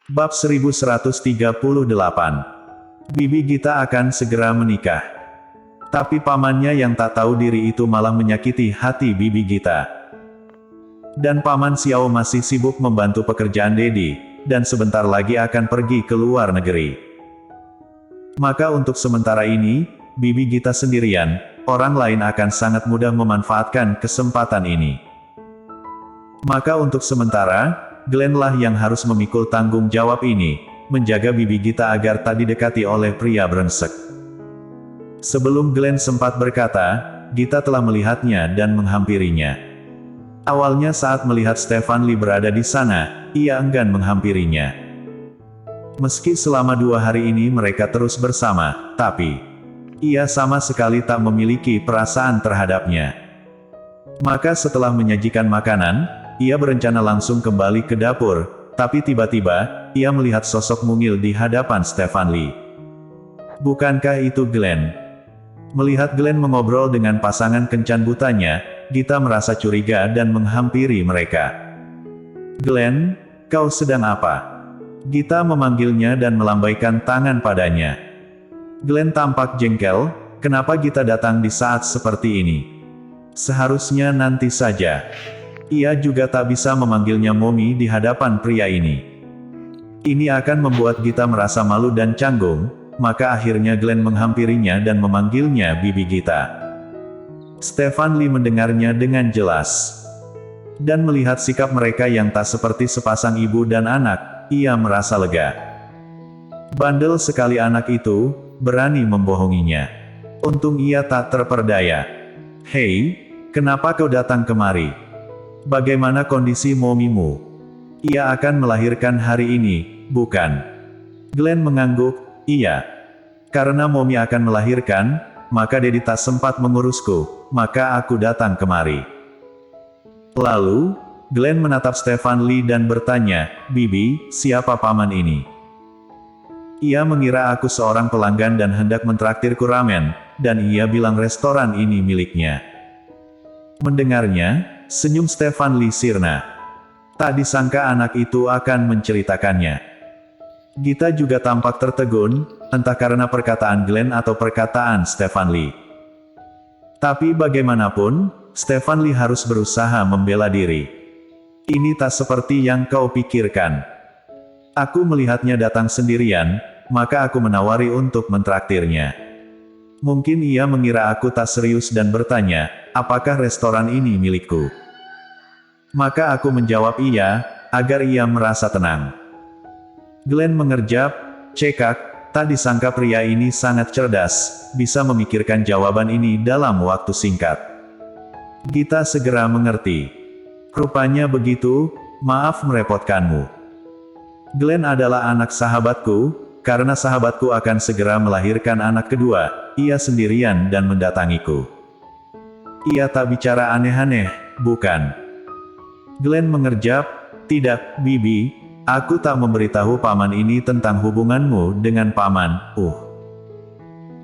Bab 1138. Bibi Gita akan segera menikah. Tapi pamannya yang tak tahu diri itu malah menyakiti hati Bibi Gita. Dan paman Xiao masih sibuk membantu pekerjaan Dedi, dan sebentar lagi akan pergi ke luar negeri. Maka untuk sementara ini, Bibi Gita sendirian, orang lain akan sangat mudah memanfaatkan kesempatan ini. Maka untuk sementara, Glenn lah yang harus memikul tanggung jawab ini, menjaga Bibi Gita agar tak didekati oleh pria brengsek. Sebelum Glenn sempat berkata, Gita telah melihatnya dan menghampirinya. Awalnya saat melihat Stefan Lee berada di sana, ia enggan menghampirinya. Meski selama 2 hari ini mereka terus bersama, tapi ia sama sekali tak memiliki perasaan terhadapnya. Maka setelah menyajikan makanan, ia berencana langsung kembali ke dapur, tapi tiba-tiba, ia melihat sosok mungil di hadapan Stefan Lee. Bukankah itu Glenn? Melihat Glenn mengobrol dengan pasangan kencan butanya, Gita merasa curiga dan menghampiri mereka. Glenn, kau sedang apa? Gita memanggilnya dan melambaikan tangan padanya. Glenn tampak jengkel, kenapa Gita datang di saat seperti ini? Seharusnya nanti saja. Ia juga tak bisa memanggilnya Mommy di hadapan pria ini. Ini akan membuat Gita merasa malu dan canggung, maka akhirnya Glenn menghampirinya dan memanggilnya Bibi Gita. Stefan Lee mendengarnya dengan jelas. Dan melihat sikap mereka yang tak seperti sepasang ibu dan anak, ia merasa lega. Bandel sekali anak itu, berani membohonginya. Untung ia tak terperdaya. Hei, kenapa kau datang kemari? Bagaimana kondisi momimu? Ia akan melahirkan hari ini, bukan? Glenn mengangguk, iya. Karena Mommy akan melahirkan, maka Dedi tak sempat mengurusku, maka aku datang kemari. Lalu, Glenn menatap Stefan Lee dan bertanya, Bibi, siapa paman ini? Ia mengira aku seorang pelanggan dan hendak mentraktirku ramen, dan ia bilang restoran ini miliknya. Mendengarnya, senyum Stefan Lee sirna. Tak disangka anak itu akan menceritakannya. Gita juga tampak tertegun, entah karena perkataan Glenn atau perkataan Stefan Lee. Tapi bagaimanapun, Stefan Lee harus berusaha membela diri. Ini tak seperti yang kau pikirkan. Aku melihatnya datang sendirian, maka aku menawari untuk mentraktirnya. Mungkin ia mengira aku tak serius dan bertanya, apakah restoran ini milikku? Maka aku menjawab iya, agar ia merasa tenang. Glenn mengerjap, cekak, tak disangka pria ini sangat cerdas, bisa memikirkan jawaban ini dalam waktu singkat. Gita segera mengerti. Rupanya begitu, maaf merepotkanmu. Glenn adalah anak sahabatku, karena sahabatku akan segera melahirkan anak kedua, ia sendirian dan mendatangiku. Ia tak bicara aneh-aneh, bukan? Glenn mengerjap, tidak, Bibi. Aku tak memberitahu paman ini tentang hubunganmu dengan paman,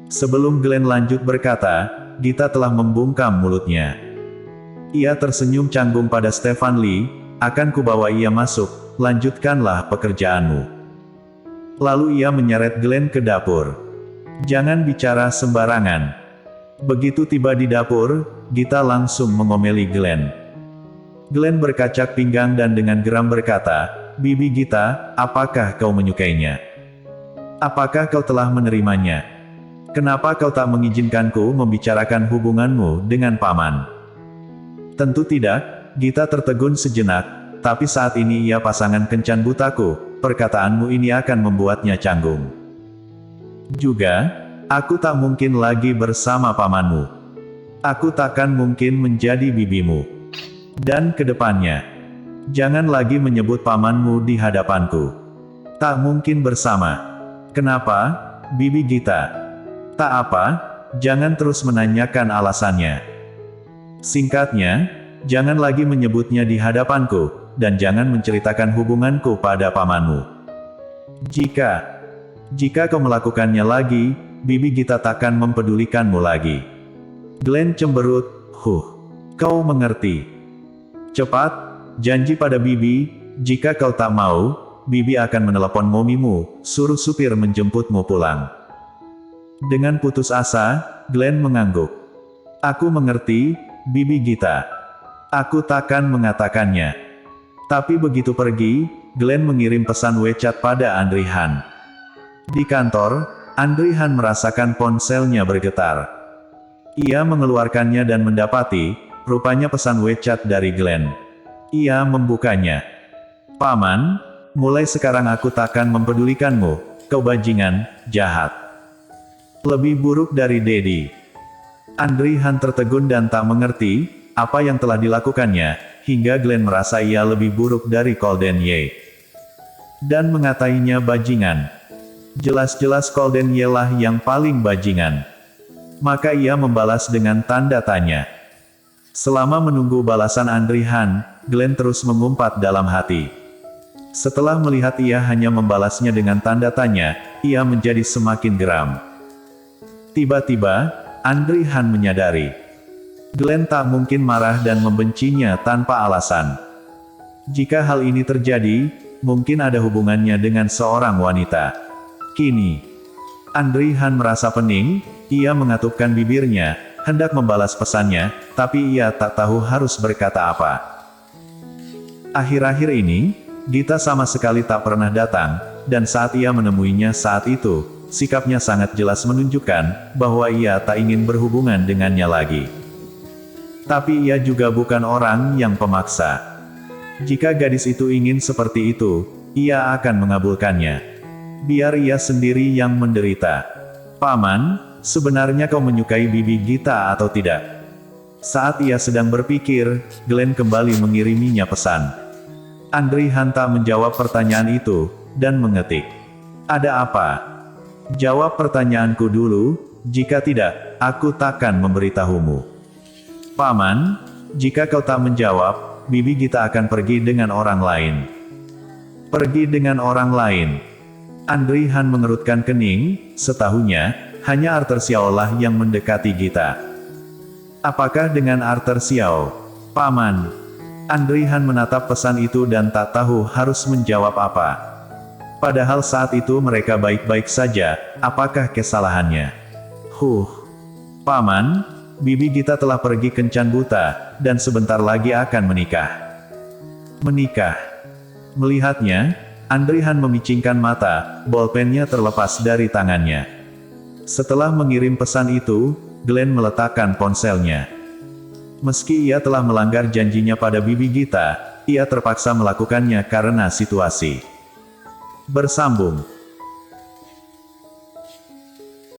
Sebelum Glenn lanjut berkata, Gita telah membungkam mulutnya. Ia tersenyum canggung pada Stefan Lee, akan kubawa ia masuk, lanjutkanlah pekerjaanmu. Lalu ia menyeret Glenn ke dapur. Jangan bicara sembarangan. Begitu tiba di dapur, Gita langsung mengomeli Glenn. Glenn berkacak pinggang dan dengan geram berkata, Bibi Gita, apakah kau menyukainya? Apakah kau telah menerimanya? Kenapa kau tak mengizinkanku membicarakan hubunganmu dengan paman? Tentu tidak, Gita tertegun sejenak, tapi saat ini ia pasangan kencan butaku, perkataanmu ini akan membuatnya canggung. Juga, aku tak mungkin lagi bersama pamanmu. Aku takkan mungkin menjadi bibimu. Dan kedepannya, jangan lagi menyebut pamanmu di hadapanku. Tak mungkin bersama. Kenapa, Bibi Gita? Tak apa, jangan terus menanyakan alasannya. Singkatnya, jangan lagi menyebutnya di hadapanku, dan jangan menceritakan hubunganku pada pamanmu. Jika kau melakukannya lagi, Bibi Gita takkan mempedulikanmu lagi. Glenn cemberut, kau mengerti. Cepat, janji pada Bibi, jika kau tak mau, Bibi akan menelepon momimu, suruh supir menjemputmu pulang. Dengan putus asa, Glenn mengangguk. Aku mengerti, Bibi Gita. Aku takkan mengatakannya. Tapi begitu pergi, Glenn mengirim pesan WeChat pada Andri Han. Di kantor, Andri Han merasakan ponselnya bergetar. Ia mengeluarkannya dan mendapati, rupanya pesan WeChat dari Glenn. Ia membukanya. Paman, mulai sekarang aku takkan mempedulikanmu, kau bajingan, jahat. Lebih buruk dari Dedi. Andri Han tertegun dan tak mengerti, apa yang telah dilakukannya, hingga Glenn merasa ia lebih buruk dari Golden Ye. Dan mengatainya bajingan. Jelas-jelas Golden Ye lah yang paling bajingan. Maka ia membalas dengan tanda tanya. Selama menunggu balasan Andri Han, Glenn terus mengumpat dalam hati. Setelah melihat ia hanya membalasnya dengan tanda tanya, ia menjadi semakin geram. Tiba-tiba, Andri Han menyadari. Glenn tak mungkin marah dan membencinya tanpa alasan. Jika hal ini terjadi, mungkin ada hubungannya dengan seorang wanita. Kini, Andri Han merasa pening, ia mengatupkan bibirnya, hendak membalas pesannya, tapi ia tak tahu harus berkata apa. Akhir-akhir ini, Gita sama sekali tak pernah datang, dan saat ia menemuinya saat itu, sikapnya sangat jelas menunjukkan bahwa ia tak ingin berhubungan dengannya lagi. Tapi ia juga bukan orang yang pemaksa. Jika gadis itu ingin seperti itu, ia akan mengabulkannya. Biar ia sendiri yang menderita. Paman, sebenarnya kau menyukai Bibi Gita atau tidak? Saat ia sedang berpikir, Glenn kembali mengiriminya pesan. Andri Han tak menjawab pertanyaan itu, dan mengetik. Ada apa? Jawab pertanyaanku dulu, jika tidak, aku takkan memberitahumu. Paman, jika kau tak menjawab, Bibi Gita akan pergi dengan orang lain. Pergi dengan orang lain. Andri Han mengerutkan kening, setahunya, hanya Arthur Xiao lah yang mendekati Gita. Apakah dengan Arthur Xiao? Paman. Andri Han menatap pesan itu dan tak tahu harus menjawab apa. Padahal saat itu mereka baik-baik saja, apakah kesalahannya? Paman, Bibi Gita telah pergi kencan buta, dan sebentar lagi akan menikah. Menikah. Melihatnya, Andri Han memicingkan mata, bolpennya terlepas dari tangannya. Setelah mengirim pesan itu, Glenn meletakkan ponselnya. Meski ia telah melanggar janjinya pada Bibi Gita, ia terpaksa melakukannya karena situasi. Bersambung.